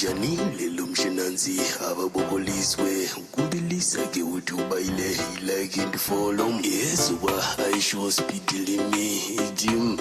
Unjani lelo mshenanzi ababoboliswe kumbilisa ke uthi ubayile like and follow yes uba Ishowspeed limi idim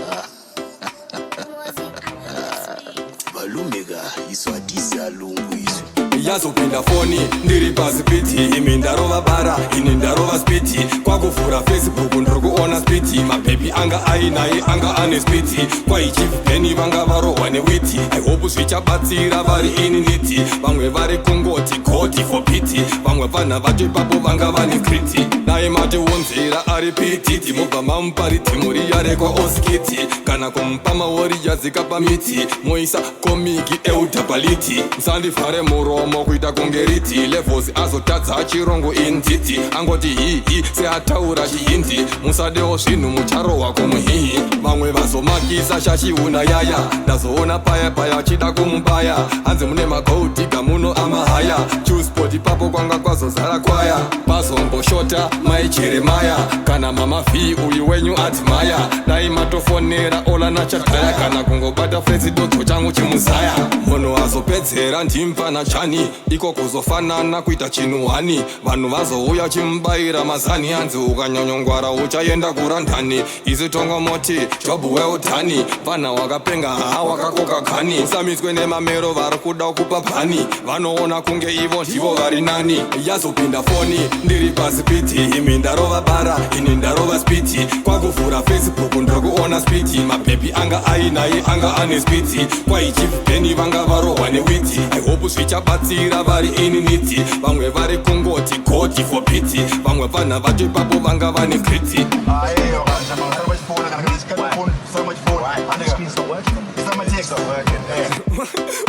balumeka iswadisa lungu isu yazopinda foni ndiri pasi piti imi ndarova bara ini ndarova spiti kwakuvhura Facebook ndikuona spiti mapepi anga ainaye anga ane spiti kwaichivheni vanga varohwa newiti ihope zvichabatsira vari ini niti vamwe vari kungoti goti for piti vamwe vanha vato ipapo vanga vane kriti naye mati wonzera ari pititi mobva mamupariti muri yarekwa oskiti kana kumupa maori yadzika pamiti moisa komiki eudhabaliti musandivhare muromo kuita kungeriti levels azotadza chirongo inditi angoti hihi seataura chihindi musadewo zvinhu mucharohwa kumuhihi vamwe vazomakisa shachiuna yaya ndazoona paya paya achida kumubaya hanzi mune magoudiga muno amahaya chusport ipapo kwanga kwazozara kwaya pazomboshota mai jeremaya kana mama v uyu wenyu admaya dai matofonera olana chadhaya kana kungobata flezidodzo changu chimuzaya munhu azopedzera ndimfana chani iko kuzofanana kuita chinuhani vanhu vazouya chimubayira mazani hanzi ukanyanyongwara uchaenda kurandani isi tongomoti jobu weutani vanha wakapenga haha wakakoka kani usamiswe nemamero vari kuda kupa bhani vanoona kunge ivo ndivo vari nani yazopinda foni ndiri pasi piti imi ndarova bara ini ndarova spiti kwakuvhura Facebook ndikuona spiti mapepi anga ainaye anga ane spiti kwaichivheni vanga varohwa newiti ihope zvichabatsira vari ini niti vamwe vari kungoti goti for piti vamwe vanha vato ipapo vanga vane kriti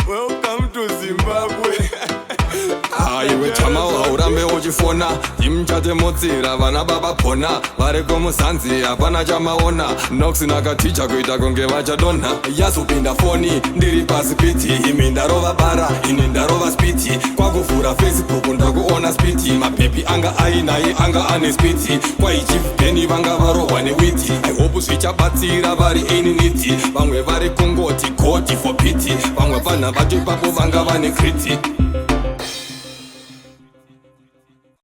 Welcome to Zimbabwe. Iwe chamawa urambe uchifona imchatemotsira vana baba pona vari kumuzanzi hapana chamaona noksi nakaticha kuita kunge vachadonha yazopinda foni ndiri pasi piti imi ndarova bara ini ndarova spiti kwakuvhura Facebook ndakuona spiti mapepi anga ainaye anga ane spiti kwaichivheni vanga varohwa newiti ihope zvichabatsira vari ini niti vamwe vari kungoti goti for piti vamwe vanha vato ipapo vanga vane kriti